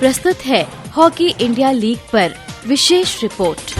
प्रस्तुत है hockey India league पर विशेष report.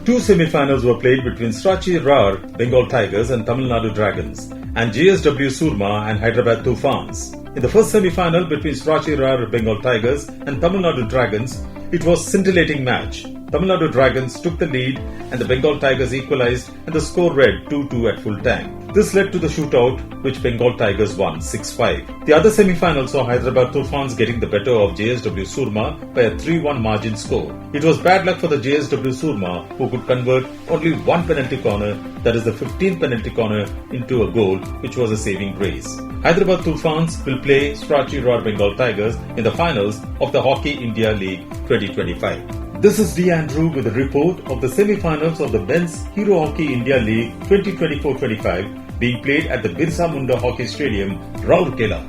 Two semi-finals were played between Srachi Rar Bengal Tigers and Tamil Nadu Dragons and JSW Surma and Hyderabad Tufans. In the first semi-final between Srachi Rar Bengal Tigers and Tamil Nadu Dragons, it was a scintillating match. Tamil Nadu Dragons took the lead and the Bengal Tigers equalized and the score read 2-2 at full time. This led to the shootout which Bengal Tigers won 6-5. The other semi-final saw Hyderabad Tufans getting the better of JSW Surma by a 3-1 margin score. It was bad luck for the JSW Surma who could convert only one penalty corner, that is the 15th penalty corner, into a goal which was a saving grace. Hyderabad Tufans will play Srachi Rar Bengal Tigers in the finals of the Hockey India League 2025. This is D. Andrew with a report of the semi-finals of the Men's Hero Hockey India League 2024-25 being played at the Birsa Munda Hockey Stadium, Rourkela.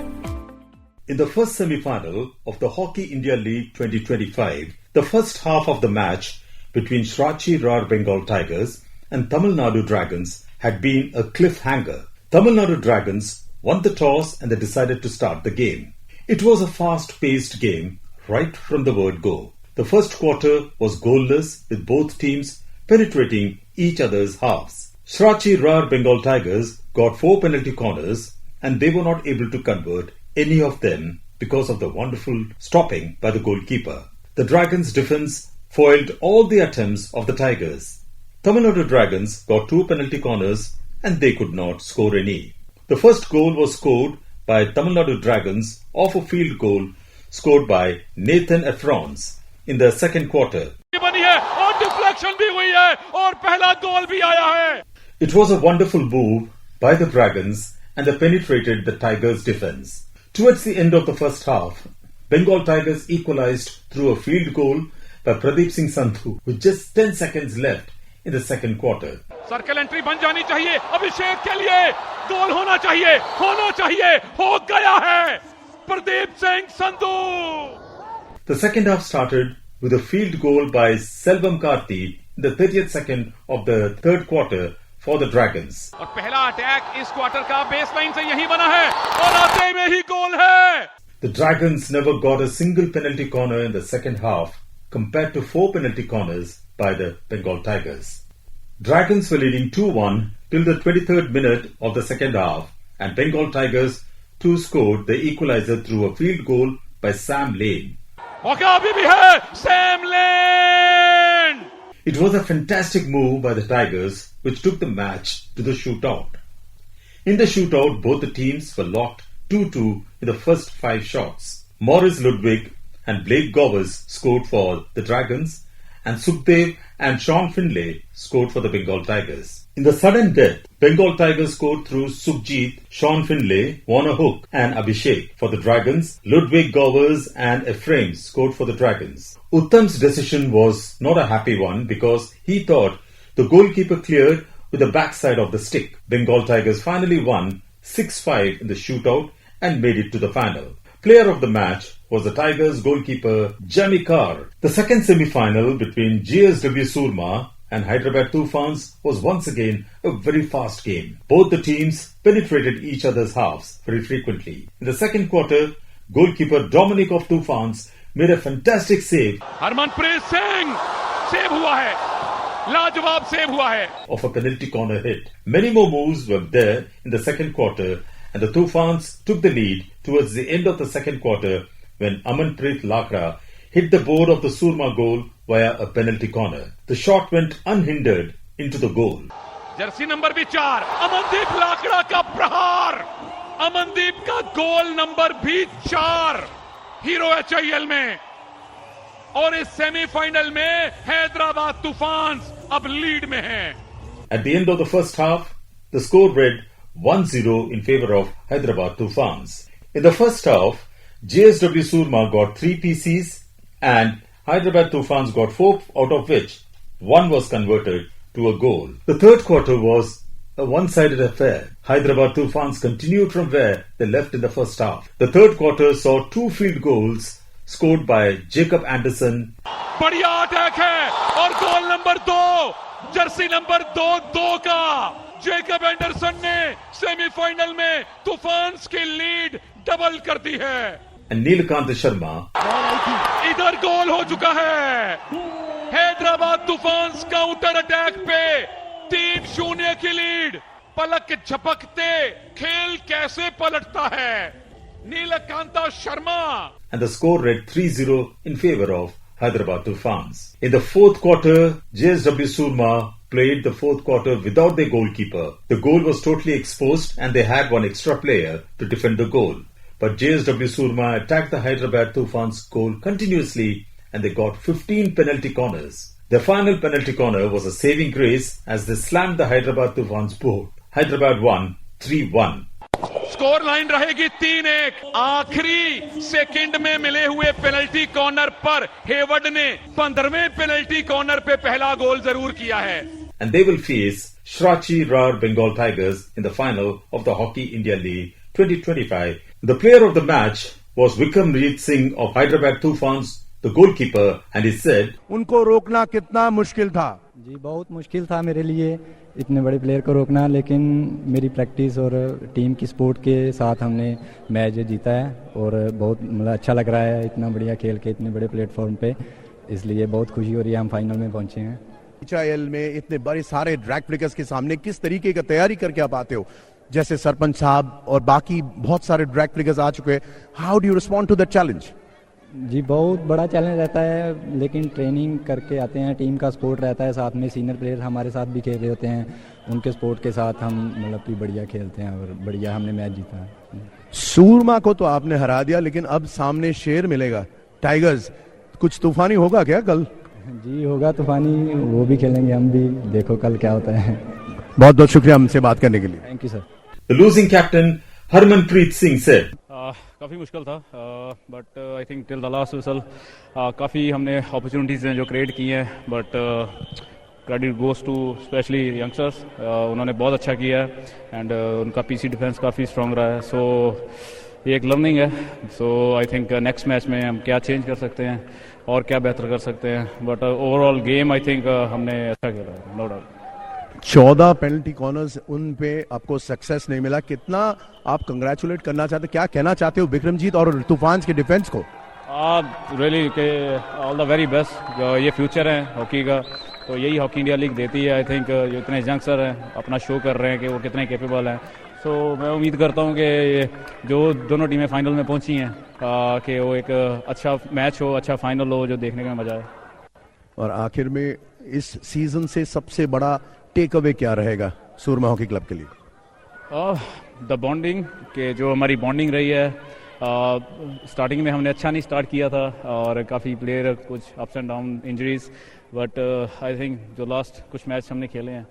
In the first semi-final of the Hockey India League 2025, the first half of the match between Srachi Rar Bengal Tigers and Tamil Nadu Dragons had been a cliffhanger. Tamil Nadu Dragons won the toss and they decided to start the game. It was a fast-paced game right from the word go. The first quarter was goalless with both teams penetrating each other's halves. Srachi Rar Bengal Tigers got 4 penalty corners and they were not able to convert any of them because of the wonderful stopping by the goalkeeper. The Dragons' defense foiled all the attempts of the Tigers. Tamil Nadu Dragons got 2 penalty corners and they could not score any. The first goal was scored by Tamil Nadu Dragons off a field goal scored by Nathan Efrons in the second quarter. It was a wonderful move by the Dragons and they penetrated the Tigers' defense. Towards the end of the first half, Bengal Tigers equalized through a field goal by Pradeep Singh Sandhu with just 10 seconds left in the second quarter. Circle entry बन जानी चाहिए, अभिषेक के लिए गोल होना चाहिए, हो गया है, Pradeep Singh Sandhu. The second half started with a field goal by Selvam Karthi in the 30th second of the third quarter for the Dragons. और पहला अटैक इस क्वार्टर का बेसलाइन से यही बना है और आते में ही गोल है. The Dragons never got a single penalty corner in the second half compared to 4 penalty corners by the Bengal Tigers. Dragons were leading 2-1 till the 23rd minute of the second half and Bengal Tigers too scored the equalizer through a field goal by Sam Lane. मौका अभी भी है, Sam Lane! It was a fantastic move by the Tigers which took the match to the shootout. In the shootout, both the teams were locked 2-2 in the first 5 shots. Maurice Ludwig and Blake Gowers scored for the Dragons and Sukhdev and Sean Finlay scored for the Bengal Tigers. In the sudden death, Bengal Tigers scored through Sukhjit, Sean Finlay, Warner Hook and Abhishek. For the Dragons, Ludwig Gowers and Ephraim scored for the Dragons. Uttam's decision was not a happy one because he thought the goalkeeper cleared with the backside of the stick. Bengal Tigers finally won 6-5 in the shootout and made it to the final. Player of the match was the Tigers goalkeeper Jamie Carr. The second semi-final between JSW Surma and Hyderabad Tufans was once again a very fast game. Both the teams penetrated each other's halves very frequently. In the second quarter, goalkeeper Dominic of Tufans made a fantastic save. Harmanpreet Singh save हुआ है, लाजवाब save हुआ है. Of a penalty corner hit. Many more moves were there in the second quarter and the Tufans took the lead towards the end of the second quarter when Amanpreet Lakra hit the board of the Surma goal via a penalty corner. The shot went unhindered into the goal. Jersey number भी 4, अमनदीप लाकड़ा का प्रहार, अमनदीप का goal number भी 4 hero HIL में. और इस semifinal में हैदराबाद तूफान्स अब लीड में हैं. At the end of the first half, the score read 1-0 in favor of Hyderabad Tufans. In the first half, JSW Surma got 3 PCs and Hyderabad Tufans got 4, out of which 1 was converted to a goal. The third quarter was a one-sided affair. Hyderabad Tufans continued from where they left in the first half. The third quarter saw 2 field goals scored by Jacob Anderson. बढ़िया attack है और goal number 2, Jersey number 2 का Jacob Anderson ने semifinal में तूफान की lead double कर दी है। And Neelakant Sharma. इधर गोल हो चुका है। हैदराबाद तूफान काउंटर अटैक पे 3-0 की लीड। पलक झपकते खेल कैसे पलटता है, Neelakanta Sharma. And the score read 3-0 in favor of Hyderabad Tufans. In the fourth quarter, JSW Surma played the fourth quarter without their goalkeeper. The goal was totally exposed and they had one extra player to defend the goal. But JSW Surma attacked the Hyderabad Tufans goal continuously and they got 15 penalty corners. Their final penalty corner was a saving grace as they slammed the Hyderabad Tufans board. Hyderabad won 3-1. Score line रहेगी 3-1। आखिरी second में मिले हुए penalty corner पर Hayward ने 15वें penalty corner पे पहला गोल जरूर किया है। And they will face Shrachi Rar Bengal Tigers in the final of the Hockey India League 2025. The player of the match was Vikramjeet Singh of Hyderabad Tufans, the goalkeeper, and he said, उनको रोकना कितना मुश्किल था? जी बहुत मुश्किल था मेरे लिए इतने बड़े प्लेयर को रोकना, लेकिन मेरी प्रैक्टिस और टीम की सपोर्ट के साथ हमने मैच जीता है और बहुत मतलब अच्छा लग रहा है इतना बढ़िया खेल के इतने बड़े प्लेटफॉर्म पे, इसलिए बहुत खुशी हो रही है हम फाइनल में पहुंचे हैं। HIL में इतने बड़े सारे ड्रैग फ्लिकर्स के सामने किस तरीके का तैयारी करके आप आते हो? जैसे सरपंच साहब और बाकी बहुत सारे ड्रैग फ्लिकर्स आ चुके हैं, how do you respond to that challenge? जी बहुत बड़ा चैलेंज रहता है, लेकिन ट्रेनिंग करके आते हैं, टीम का सपोर्ट रहता है, साथ में सीनियर प्लेयर हमारे साथ भी खेल रहे होते हैं, उनके सपोर्ट के साथ हम मतलब कि बढ़िया खेलते हैं और बढ़िया हमने मैच जीता है। सूरमा को तो आपने हरा दिया, लेकिन अब सामने शेर मिलेगा टाइगर्स, कुछ तूफानी होगा क्या कल? जी होगा तूफानी, वो भी खेलेंगे हम भी, देखो कल क्या होता है। बहुत बहुत शुक्रिया हमसे बात करने के लिए। Thank you sir. The losing captain Harmanpreet Singh said, काफ़ी मुश्किल था, but I think till the last whistle काफ़ी हमने अपॉर्चुनिटीज़ हैं जो क्रिएट की हैं, but credit goes to specially youngsters, उन्होंने बहुत अच्छा किया है एंड उनका पीसी डिफेंस काफ़ी स्ट्रांग रहा है, सो ये एक लर्निंग है। सो आई थिंक नेक्स्ट मैच में हम क्या चेंज कर सकते हैं और क्या बेहतर कर सकते हैं, but overall game I think हमने अच्छा खेला है, नो डाउट। 14 पेनल्टी कॉर्नर्स, उन पे आपको सक्सेस नहीं मिला, कितना आप कंग्रेचुलेट करना चाहते, क्या कहना चाहते हो विक्रमजीत और तूफान के डिफेंस को? Really all the very best, ये फ्यूचर है हॉकी का, तो यही हॉकी इंडिया लीग देती है। आई थिंक जो इतने यंगस्टर हैं अपना शो कर रहे हैं कि वो कितने कैपेबल हैं, सो मैं उम्मीद करता हूँ कि जो दोनों टीमें फाइनल में पहुंची हैं कि वो एक अच्छा मैच हो, अच्छा फाइनल हो जो देखने का मजा है। और आखिर में इस सीजन से सबसे बड़ा टेक अवे क्या रहेगा सूरमा हॉकी क्लब के लिए? द बॉन्डिंग, के जो हमारी बॉन्डिंग रही है, स्टार्टिंग में हमने अच्छा नहीं स्टार्ट किया था और काफ़ी प्लेयर कुछ ups and down injuries, but I think जो लास्ट कुछ मैच हमने खेले हैं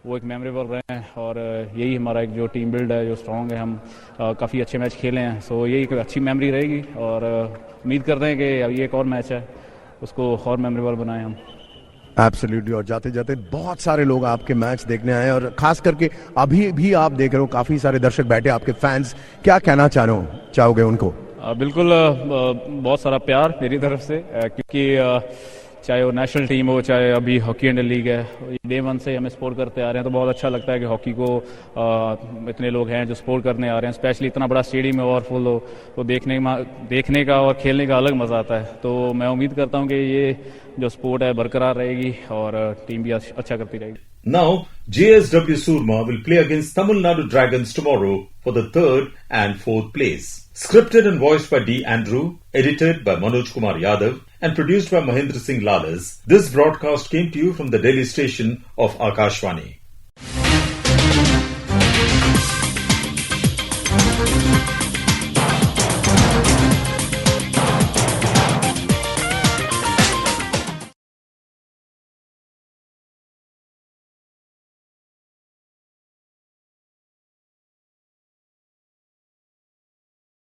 वो एक मेमोरेबल रहे हैं और यही हमारा एक जो टीम बिल्ड है जो स्ट्रॉन्ग है, हम काफ़ी अच्छे मैच खेले हैं, सो यही एक अच्छी मेमोरी रहेगी और उम्मीद करते हैं कि ये एक और मैच है उसको और मेमोरेबल बनाएं हम। एब्सोल्युटली। और जाते जाते बहुत सारे लोग आपके मैच देखने आए और खास करके अभी भी आप देख रहे हो काफी सारे दर्शक बैठे, आपके फैंस, क्या कहना चाहोगे उनको? बिल्कुल बहुत सारा प्यार मेरी तरफ से, क्योंकि चाहे वो नेशनल टीम हो चाहे अभी हॉकी इंडिया लीग है, डे वन से हमें सपोर्ट करते आ रहे हैं, तो बहुत अच्छा लगता है कि हॉकी को इतने लोग हैं जो सपोर्ट करने आ रहे हैं, स्पेशली इतना बड़ा स्टेडियम और फुल हो तो देखने का और खेलने का अलग मजा आता है। तो मैं उम्मीद करता हूं कि ये जो स्पोर्ट है बरकरार रहेगी और टीम भी अच्छा करती रहेगी। Now, JSW Surma will play against Tamil Nadu Dragons tomorrow for the 3rd and 4th place. Scripted and voiced by D. Andrew, edited by Manoj Kumar Yadav, and produced by Mahendra Singh Lalas, this broadcast came to you from the Delhi station of Akashvani.